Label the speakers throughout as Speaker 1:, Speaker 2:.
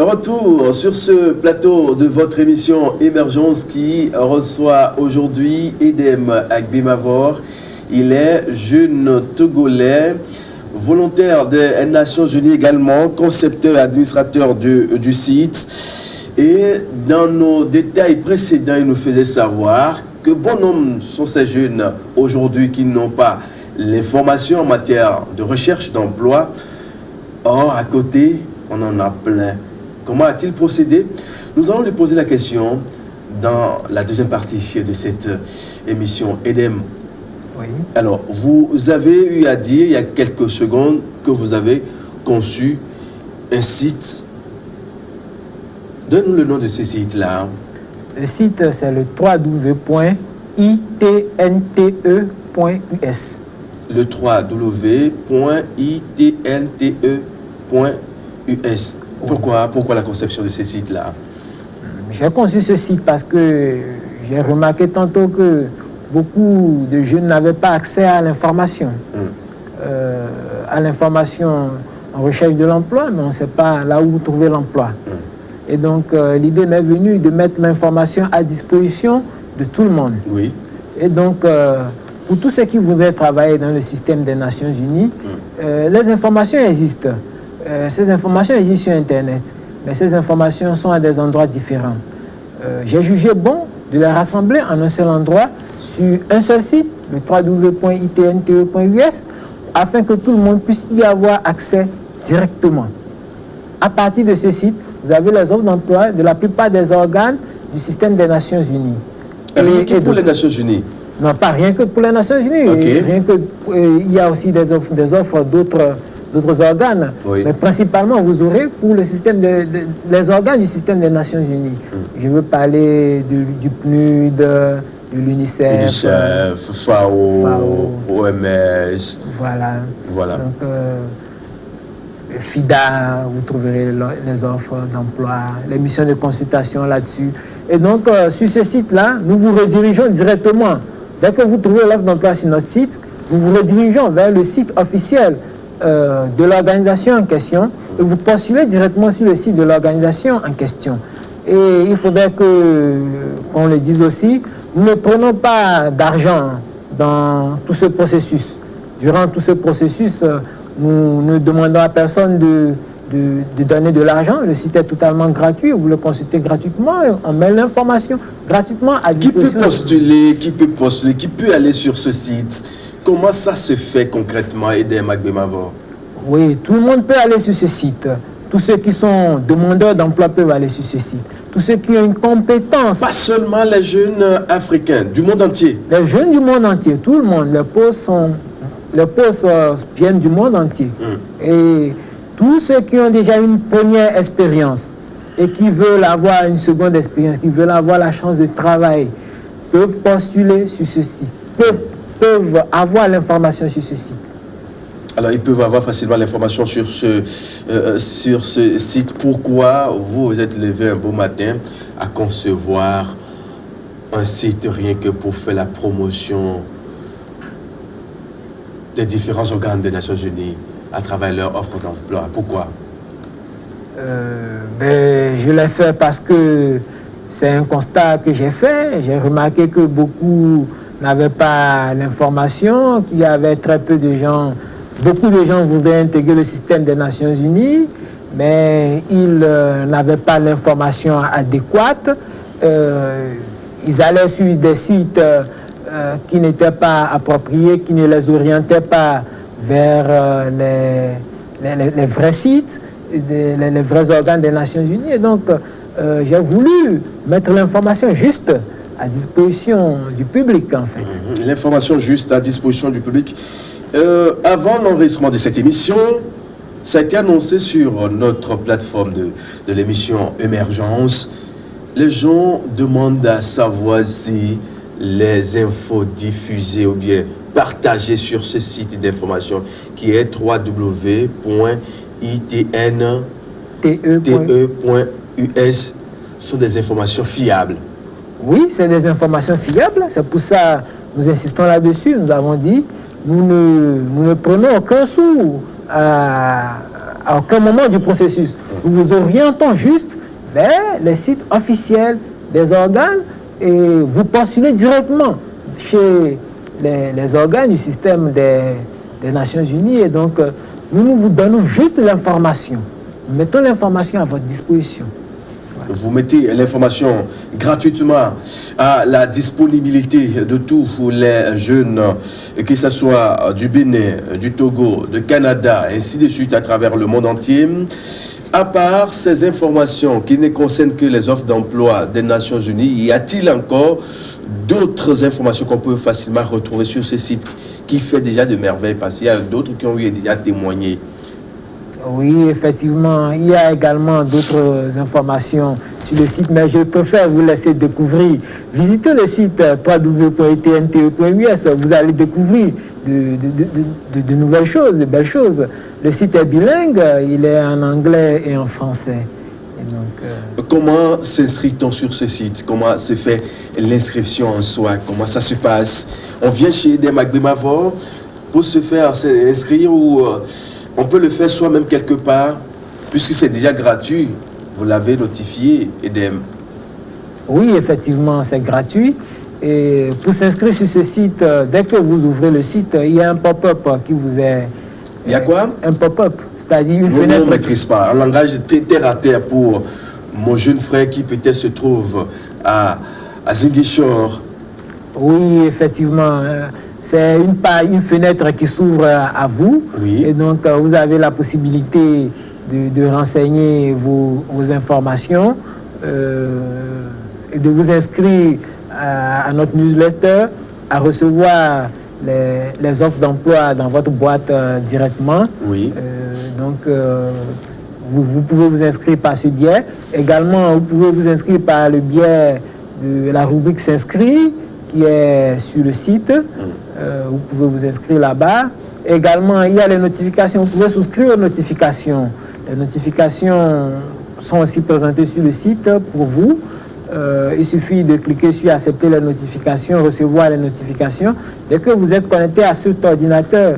Speaker 1: Retour sur ce plateau de votre émission Émergence qui reçoit aujourd'hui Edem Agbemavor. Il est jeune Togolais, volontaire des Nations Unies également, concepteur et administrateur du site. Et dans nos détails précédents, il nous faisait savoir que bon nombre sont ces jeunes aujourd'hui qui n'ont pas l'information en matière de recherche d'emploi. Or, à côté, on en a plein. Comment a-t-il procédé? Nous allons lui poser la question dans la deuxième partie de cette émission. Edem,
Speaker 2: oui.
Speaker 1: Alors, vous avez eu à dire il y a quelques secondes que vous avez conçu un site. Donne-nous le nom de ce site-là.
Speaker 2: Le site, c'est le www.itnte.us.
Speaker 1: Le www.itnte.us. Pourquoi la conception de ce site-là?
Speaker 2: J'ai conçu ce site parce que j'ai remarqué tantôt que beaucoup de jeunes n'avaient pas accès à l'information. À l'information en recherche de l'emploi, mais on ne sait pas là où trouver l'emploi. Et donc, l'idée m'est venue de mettre l'information à disposition de tout le monde.
Speaker 1: Oui.
Speaker 2: Et donc, pour tous ceux qui voudraient travailler dans le système des Nations Unies, les informations existent. Ces informations existent sur Internet, mais ces informations sont à des endroits différents. J'ai jugé bon de les rassembler en un seul endroit sur un seul site, le www.itnte.us, afin que tout le monde puisse y avoir accès directement. À partir de ce site, vous avez les offres d'emploi de la plupart des organes du système des Nations Unies.
Speaker 1: Rien que pour les Nations Unies?
Speaker 2: Non, pas rien que pour les Nations Unies.
Speaker 1: Okay.
Speaker 2: Il y a aussi des offres d'autres organes.
Speaker 1: Oui.
Speaker 2: Mais principalement, vous aurez pour le système les organes du système des Nations Unies. Je veux parler du PNUD, de l'UNICEF,
Speaker 1: FAO, OMS.
Speaker 2: Voilà. Donc, FIDA, vous trouverez les offres d'emploi, les missions de consultation là-dessus. Et donc, sur ce site-là, nous vous redirigeons directement. Dès que vous trouvez l'offre d'emploi sur notre site, nous vous redirigeons vers le site officiel de l'organisation en question et vous postulez directement sur le site de l'organisation en question. Et il faudrait qu'on le dise aussi, nous ne prenons pas d'argent dans tout ce processus. Durant tout ce processus, nous ne demandons à personne de donner de l'argent. Le site est totalement gratuit, vous le consultez gratuitement, on met l'information gratuitement à disposition.
Speaker 1: Qui peut postuler, qui peut aller sur ce site? Comment ça se fait concrètement, Edem Agbemavor?
Speaker 2: Oui, tout le monde peut aller sur ce site. Tous ceux qui sont demandeurs d'emploi peuvent aller sur ce site. Tous ceux qui ont une compétence.
Speaker 1: Pas seulement les jeunes africains, du monde entier.
Speaker 2: Les jeunes du monde entier, tout le monde. Les postes viennent du monde entier. Et tous ceux qui ont déjà une première expérience et qui veulent avoir une seconde expérience, qui veulent avoir la chance de travailler, peuvent postuler sur ce site, peuvent avoir l'information sur ce site.
Speaker 1: Alors, ils peuvent avoir facilement l'information sur ce site. Pourquoi vous vous êtes levé un beau matin à concevoir un site rien que pour faire la promotion des différents organes des Nations Unies à travers leur offre d'emploi? Pourquoi?
Speaker 2: Je l'ai fait parce que c'est un constat que j'ai fait. J'ai remarqué que beaucoup n'avaient pas l'information, qu'il y avait très peu de gens. Beaucoup de gens voulaient intégrer le système des Nations Unies, mais ils n'avaient pas l'information adéquate. Ils allaient sur des sites qui n'étaient pas appropriés, qui ne les orientaient pas vers les vrais sites, les vrais organes des Nations Unies. Et donc, j'ai voulu mettre l'information juste à disposition du public, en fait.
Speaker 1: L'information juste à disposition du public. Avant l'enregistrement de cette émission, ça a été annoncé sur notre plateforme de l'émission Émergence. Les gens demandent à savoir si les infos diffusées ou bien partagées sur ce site d'information qui est www.itnte.us sont des informations fiables.
Speaker 2: Oui, c'est des informations fiables. C'est pour ça que nous insistons là-dessus. Nous avons dit nous ne prenons aucun sou à aucun moment du processus. nous vous orientons juste vers les sites officiels des organes et vous postulez directement chez les organes du système des Nations Unies. Et donc, nous vous donnons juste l'information. Nous mettons l'information à votre disposition. Voilà.
Speaker 1: Vous mettez l'information gratuitement à la disponibilité de tous les jeunes, que ce soit du Bénin, du Togo, du Canada, ainsi de suite à travers le monde entier. À part ces informations qui ne concernent que les offres d'emploi des Nations Unies, y a-t-il encore d'autres informations qu'on peut facilement retrouver sur ces sites qui fait déjà de merveilles? Parce qu'il y a d'autres qui ont eu déjà témoigné.
Speaker 2: Oui, effectivement, il y a également d'autres informations sur le site, mais je préfère vous laisser découvrir. Visitez le site www.tnte.us, vous allez découvrir de nouvelles choses, de belles choses. Le site est bilingue, il est en anglais et en français. Et donc,
Speaker 1: comment s'inscrit-on sur ce site? Comment se fait l'inscription en soi? Comment ça se passe? On vient chez EDEM avec Bemavor pour se faire inscrire ou on peut le faire soi-même quelque part, puisque c'est déjà gratuit. Vous l'avez notifié, EDEM.
Speaker 2: Oui, effectivement, c'est gratuit. Et pour s'inscrire sur ce site, dès que vous ouvrez le site, il y a un pop-up qui vous est...
Speaker 1: Il y a quoi?
Speaker 2: Un pop-up, c'est-à-dire une
Speaker 1: fenêtre.
Speaker 2: fenêtre...
Speaker 1: On ne maîtrise pas. Un langage terre à terre pour mon jeune frère qui peut-être se trouve à Ziguinchor.
Speaker 2: Oui, effectivement. C'est une fenêtre qui s'ouvre à vous.
Speaker 1: Oui.
Speaker 2: Et donc, vous avez la possibilité de renseigner vos informations et de vous inscrire à notre newsletter, à recevoir les offres d'emploi dans votre boîte directement.
Speaker 1: Oui.
Speaker 2: Vous pouvez vous inscrire par ce biais. Également, vous pouvez vous inscrire par le biais de la rubrique S'inscrire qui est sur le site. Vous pouvez vous inscrire là-bas. Également, il y a les notifications. Vous pouvez souscrire aux notifications. Les notifications sont aussi présentées sur le site pour vous. Il suffit de cliquer sur accepter les notifications, recevoir les notifications. Dès que vous êtes connecté à cet ordinateur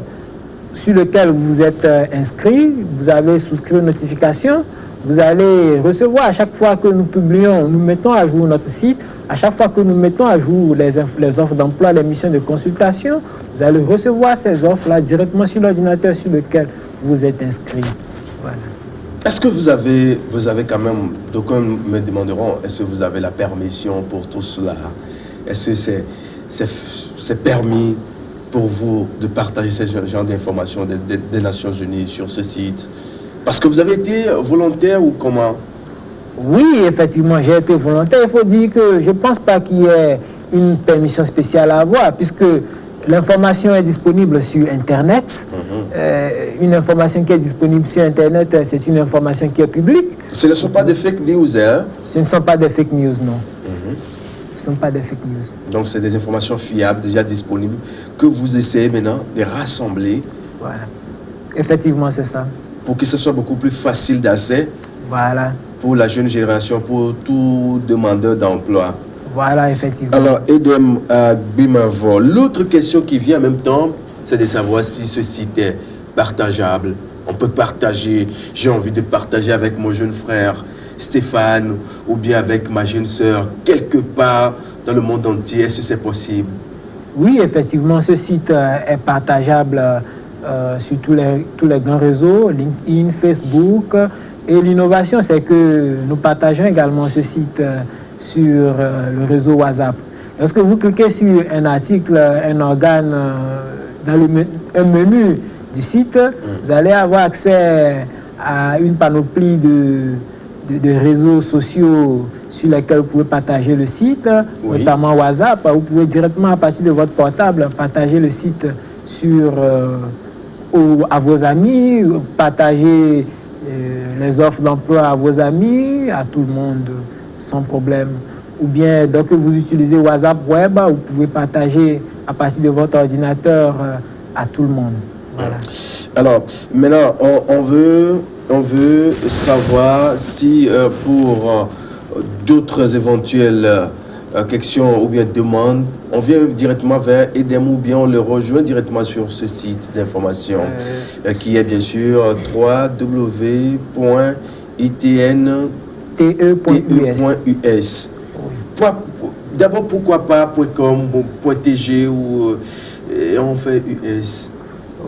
Speaker 2: sur lequel vous êtes inscrit, vous avez souscrit aux notifications, vous allez recevoir à chaque fois que nous publions, nous mettons à jour notre site, à chaque fois que nous mettons à jour les offres d'emploi, les missions de consultation, vous allez recevoir ces offres-là directement sur l'ordinateur sur lequel vous êtes inscrit. Voilà.
Speaker 1: Est-ce que vous avez quand même, d'aucuns me demanderont, est-ce que vous avez la permission pour tout cela? Est-ce que c'est permis pour vous de partager ce genre d'informations des Nations Unies sur ce site? Parce que vous avez été volontaire ou comment?
Speaker 2: Oui, effectivement, j'ai été volontaire. Il faut dire que je ne pense pas qu'il y ait une permission spéciale à avoir, puisque l'information est disponible sur Internet. Une information qui est disponible sur Internet, c'est une information qui est publique.
Speaker 1: Ce ne sont pas des fake news, hein?
Speaker 2: Ce ne sont pas des fake news, non. Ce ne sont pas des fake news.
Speaker 1: Donc, c'est des informations fiables, déjà disponibles, que vous essayez maintenant de rassembler.
Speaker 2: Voilà. Effectivement, c'est ça.
Speaker 1: Pour que ce soit beaucoup plus facile d'accès.
Speaker 2: Voilà.
Speaker 1: Pour la jeune génération, pour tout demandeur d'emploi.
Speaker 2: Voilà, effectivement.
Speaker 1: Alors, EDEM Bemavor. L'autre question qui vient en même temps, c'est de savoir si ce site est partageable. On peut partager, j'ai envie de partager avec mon jeune frère Stéphane ou bien avec ma jeune sœur quelque part dans le monde entier. Est-ce que c'est possible?
Speaker 2: Oui, effectivement, ce site est partageable sur tous les grands réseaux, LinkedIn, Facebook. Et l'innovation, c'est que nous partageons également ce site sur le réseau WhatsApp. Lorsque vous cliquez sur un article, un organe, dans un menu du site, vous allez avoir accès à une panoplie de réseaux sociaux sur lesquels vous pouvez partager le site, notamment WhatsApp. Vous pouvez directement, à partir de votre portable, partager le site à vos amis, partager les offres d'emploi à vos amis, à tout le monde, sans problème. Ou bien, dès que vous utilisez WhatsApp Web, vous pouvez partager à partir de votre ordinateur à tout le monde. Voilà.
Speaker 1: Alors, maintenant, on veut savoir si pour d'autres éventuelles questions ou bien demandes, on vient directement vers EDEM ou bien on le rejoint directement sur ce site d'information qui est bien sûr www.edem.us. itnte.us. D'abord, pourquoi pas .com, .tg ou on fait US?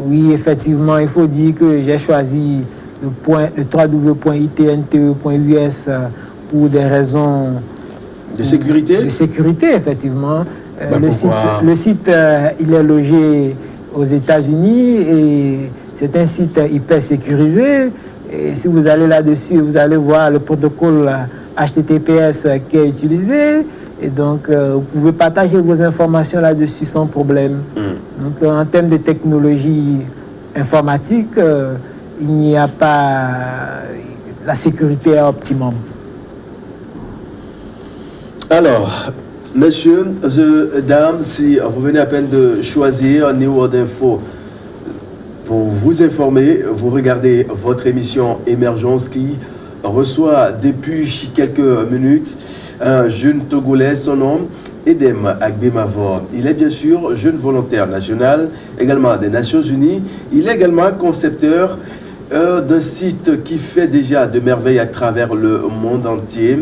Speaker 2: Oui, effectivement, il faut dire que j'ai choisi le www.itnte.us pour des raisons
Speaker 1: de sécurité.
Speaker 2: De sécurité, effectivement. Le site, il est logé aux États-Unis et c'est un site hyper sécurisé. Et si vous allez là-dessus, vous allez voir le protocole HTTPS qui est utilisé. Et donc, vous pouvez partager vos informations là-dessus sans problème. Donc, en termes de technologie informatique, il n'y a pas... La sécurité est optimum.
Speaker 1: Alors, messieurs, dames, si vous venez à peine de choisir New World Info pour vous informer, vous regardez votre émission Émergence qui reçoit depuis quelques minutes un jeune Togolais, son nom Edem Agbemavor. Il est bien sûr jeune volontaire national, également des Nations Unies. Il est également concepteur d'un site qui fait déjà de merveilles à travers le monde entier,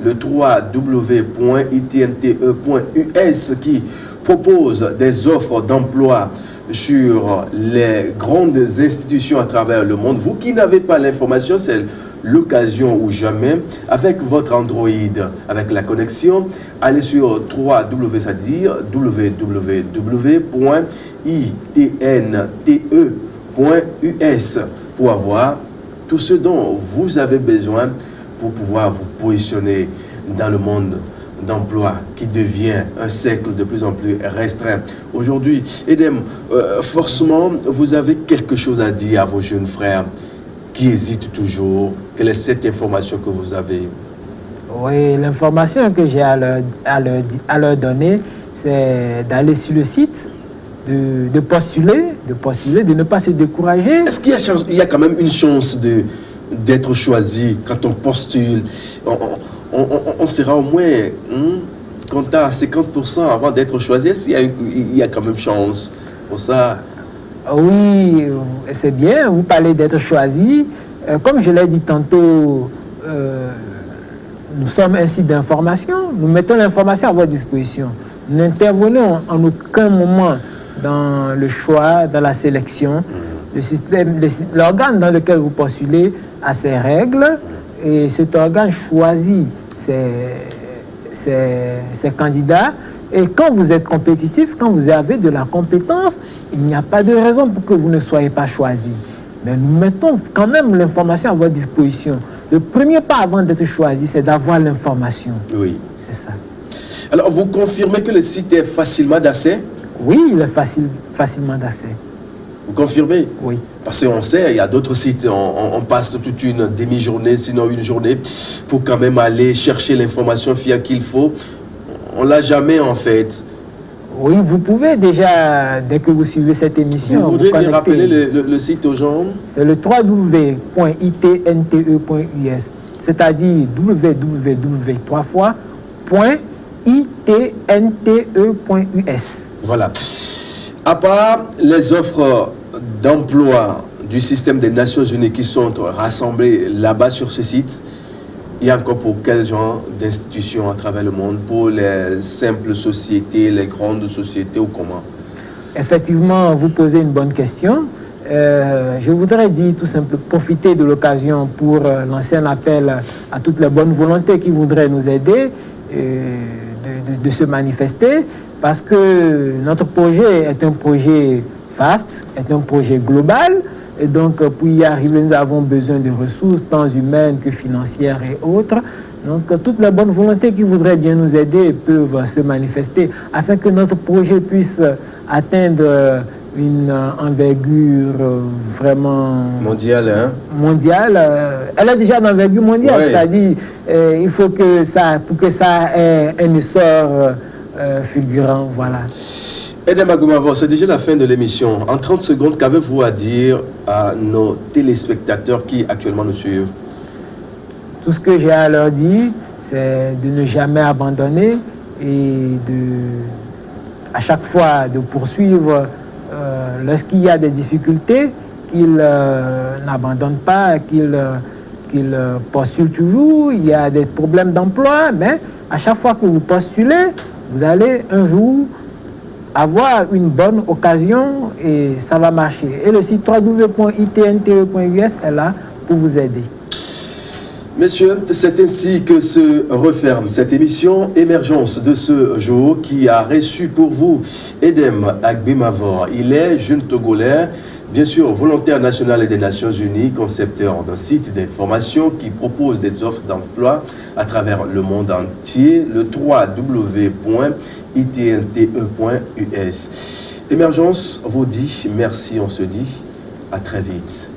Speaker 1: le www.itnte.us, qui propose des offres d'emploi sur les grandes institutions à travers le monde. Vous qui n'avez pas l'information, c'est l'occasion ou jamais. Avec votre Android, avec la connexion, allez sur www.itnte.us pour avoir tout ce dont vous avez besoin pour pouvoir vous positionner dans le monde d'emploi qui devient un cercle de plus en plus restreint. Aujourd'hui, Edem, forcément, vous avez quelque chose à dire à vos jeunes frères qui hésitent toujours. Quelle est cette information que vous avez?
Speaker 2: Oui, l'information que j'ai à leur donner, c'est d'aller sur le site, de postuler, de ne pas se décourager.
Speaker 1: Est-ce qu'il y a quand même une chance d'être choisi quand on postule? On sera au moins compté à 50% avant d'être choisi. Est-ce qu'il y a quand même chance pour ça?
Speaker 2: Oui, c'est bien, vous parlez d'être choisi. Comme je l'ai dit tantôt, nous sommes un site d'information, nous mettons l'information à votre disposition. Nous n'intervenons en aucun moment dans le choix, dans la sélection. L'organe dans lequel vous postulez a ses règles et cet organe choisit ses candidats. Et quand vous êtes compétitif, quand vous avez de la compétence, il n'y a pas de raison pour que vous ne soyez pas choisi. Mais nous mettons quand même l'information à votre disposition. Le premier pas avant d'être choisi, c'est d'avoir l'information.
Speaker 1: Oui.
Speaker 2: C'est ça.
Speaker 1: Alors, vous confirmez que le site est facilement d'accès?
Speaker 2: Oui, il est facilement d'accès.
Speaker 1: Vous confirmez?
Speaker 2: Oui.
Speaker 1: Parce qu'on sait, il y a d'autres sites, on passe toute une demi-journée, sinon une journée, pour quand même aller chercher l'information fiable qu'il faut. On ne l'a jamais en fait.
Speaker 2: Oui, vous pouvez déjà, dès que vous suivez cette émission...
Speaker 1: Vous voudrez bien rappeler le site aux gens? C'est le
Speaker 2: www.itnte.us, c'est-à-dire www.itnte.us.
Speaker 1: Voilà. À part les offres d'emploi du système des Nations Unies qui sont rassemblées là-bas sur ce site, il y a encore pour quel genre d'institutions à travers le monde? Pour les simples sociétés, les grandes sociétés ou comment?
Speaker 2: Effectivement, vous posez une bonne question. Je voudrais dire tout simplement, profiter de l'occasion pour lancer un appel à toutes les bonnes volontés qui voudraient nous aider de se manifester, parce que notre projet est un projet vaste, est un projet global. Et donc, pour y arriver, nous avons besoin de ressources, tant humaines que financières et autres. Donc, toutes les bonnes volontés qui voudraient bien nous aider peuvent se manifester afin que notre projet puisse atteindre une envergure vraiment...
Speaker 1: mondiale, hein?
Speaker 2: Mondiale. Elle est déjà d'envergure mondiale, oui. C'est-à-dire il faut que ça, pour que ça ait un essor fulgurant, voilà.
Speaker 1: Edem Agbemavor, c'est déjà la fin de l'émission. En 30 secondes, qu'avez-vous à dire à nos téléspectateurs qui actuellement nous suivent?
Speaker 2: Tout ce que j'ai à leur dire, c'est de ne jamais abandonner et à chaque fois de poursuivre lorsqu'il y a des difficultés, qu'ils n'abandonnent pas, qu'ils qu'ils postulent toujours, il y a des problèmes d'emploi, mais à chaque fois que vous postulez, vous allez un jour avoir une bonne occasion et ça va marcher. Et le site www.itnte.us est là pour vous aider.
Speaker 1: Messieurs, c'est ainsi que se referme cette émission Émergence de ce jour qui a reçu pour vous Edem Agbemavor. Il est jeune Togolais, bien sûr volontaire national des Nations Unies, concepteur d'un site d'information qui propose des offres d'emploi à travers le monde entier, le www.itnte.us. Émergence vous dit merci, on se dit à très vite.